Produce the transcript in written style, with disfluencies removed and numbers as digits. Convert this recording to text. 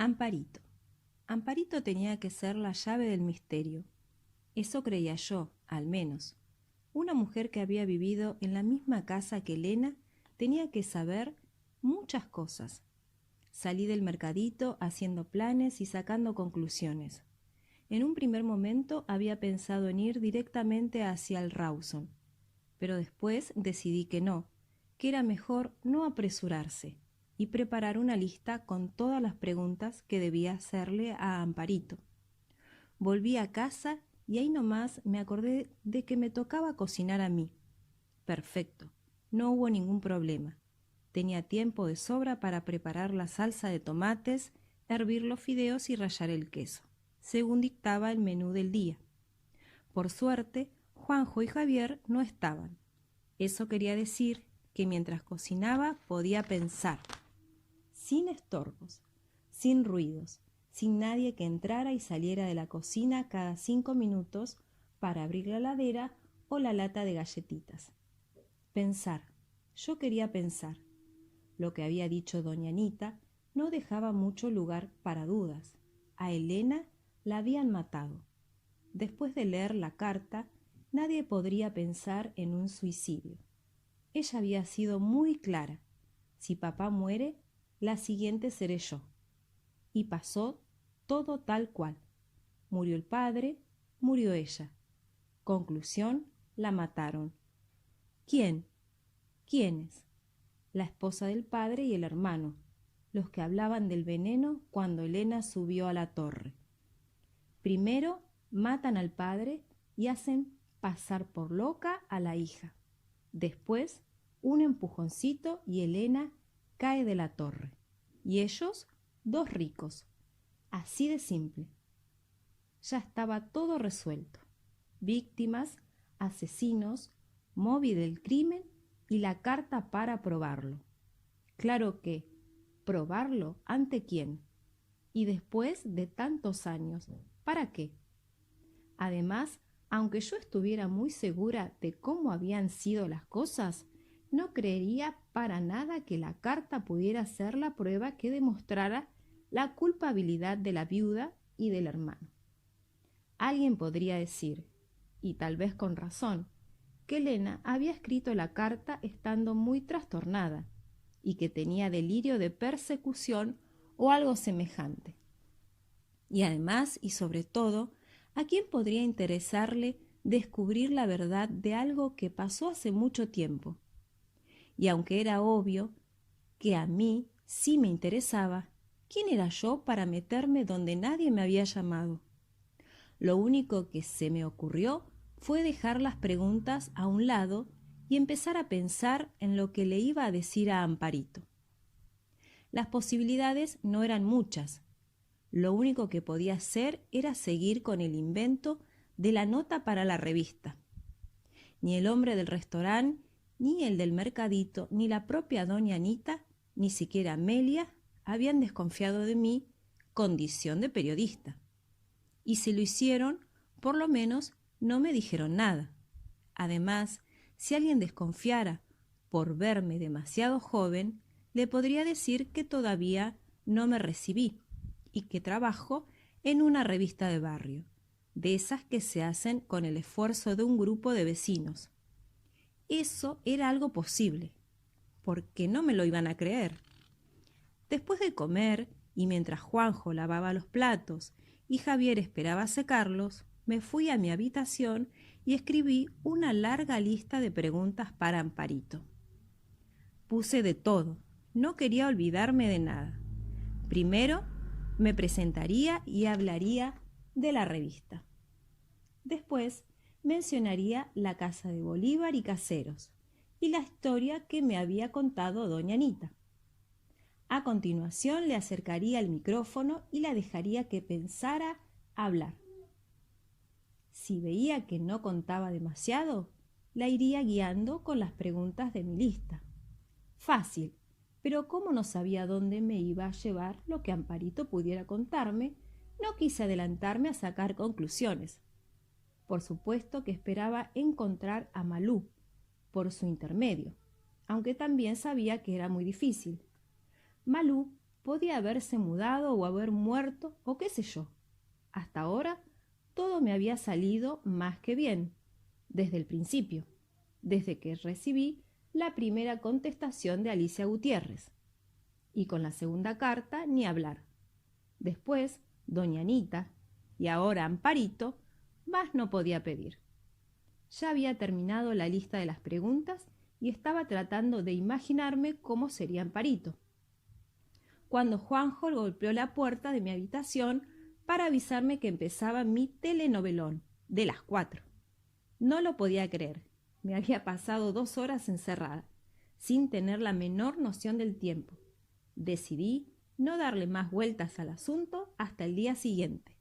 Amparito. Amparito tenía que ser la llave del misterio. Eso creía yo, al menos. Una mujer que había vivido en la misma casa que Elena tenía que saber muchas cosas. Salí del mercadito haciendo planes y sacando conclusiones. En un primer momento había pensado en ir directamente hacia el Rawson, pero después decidí que no, que era mejor no apresurarse y preparar una lista con todas las preguntas que debía hacerle a Amparito. Volví a casa y ahí nomás me acordé de que me tocaba cocinar a mí. Perfecto, no hubo ningún problema. Tenía tiempo de sobra para preparar la salsa de tomates, hervir los fideos y rallar el queso, según dictaba el menú del día. Por suerte, Juanjo y Javier no estaban. Eso quería decir que mientras cocinaba podía pensar, sin estorbos, sin ruidos, sin nadie que entrara y saliera de la cocina cada 5 minutos para abrir la heladera o la lata de galletitas. Pensar, yo quería pensar. Lo que había dicho doña Anita no dejaba mucho lugar para dudas. A Elena la habían matado. Después de leer la carta, nadie podría pensar en un suicidio. Ella había sido muy clara. Si papá muere, la siguiente seré yo. Y pasó todo tal cual. Murió el padre, murió ella. Conclusión, la mataron. ¿Quién? ¿Quiénes? La esposa del padre y el hermano, los que hablaban del veneno cuando Elena subió a la torre. Primero matan al padre y hacen pasar por loca a la hija. Después, un empujoncito y Elena cae de la torre. Y ellos, 2 ricos. Así de simple. Ya estaba todo resuelto. Víctimas, asesinos, móvil del crimen y la carta para probarlo. Claro que, ¿probarlo ante quién? Y después de tantos años, ¿para qué? Además, aunque yo estuviera muy segura de cómo habían sido las cosas, no creería para nada que la carta pudiera ser la prueba que demostrara la culpabilidad de la viuda y del hermano. Alguien podría decir, y tal vez con razón, que Elena había escrito la carta estando muy trastornada y que tenía delirio de persecución o algo semejante. Y además, y sobre todo, ¿a quién podría interesarle descubrir la verdad de algo que pasó hace mucho tiempo? Y aunque era obvio que a mí sí me interesaba, ¿quién era yo para meterme donde nadie me había llamado? Lo único que se me ocurrió fue dejar las preguntas a un lado y empezar a pensar en lo que le iba a decir a Amparito. Las posibilidades no eran muchas. Lo único que podía hacer era seguir con el invento de la nota para la revista. Ni el hombre del restaurante, ni el del mercadito, ni la propia doña Anita, ni siquiera Amelia, habían desconfiado de mi condición de periodista. Y si lo hicieron, por lo menos no me dijeron nada. Además, si alguien desconfiara por verme demasiado joven, le podría decir que todavía no me recibí y que trabajo en una revista de barrio, de esas que se hacen con el esfuerzo de un grupo de vecinos. Eso era algo posible, porque no me lo iban a creer. Después de comer, y mientras Juanjo lavaba los platos y Javier esperaba secarlos, me fui a mi habitación y escribí una larga lista de preguntas para Amparito. Puse de todo, no quería olvidarme de nada. Primero, me presentaría y hablaría de la revista. Después, mencionaría la casa de Bolívar y Caseros y la historia que me había contado doña Anita. A continuación le acercaría el micrófono y la dejaría que pensara hablar. Si veía que no contaba demasiado, la iría guiando con las preguntas de mi lista. Fácil, pero como no sabía dónde me iba a llevar lo que Amparito pudiera contarme, no quise adelantarme a sacar conclusiones. Por supuesto que esperaba encontrar a Malú por su intermedio, aunque también sabía que era muy difícil. Malú Podía haberse mudado o haber muerto o qué sé yo. Hasta ahora todo me había salido más que bien, desde el principio, desde que recibí la primera contestación de Alicia Gutiérrez. Y con la segunda carta ni hablar. Después, doña Anita, y ahora Amparito, más no podía pedir. Ya había terminado la lista de las preguntas y estaba tratando de imaginarme cómo sería Amparito, cuando Juanjo golpeó la puerta de mi habitación para avisarme que empezaba mi telenovelón de las 4. No lo podía creer. Me había pasado 2 horas encerrada, sin tener la menor noción del tiempo. Decidí no darle más vueltas al asunto hasta el día siguiente.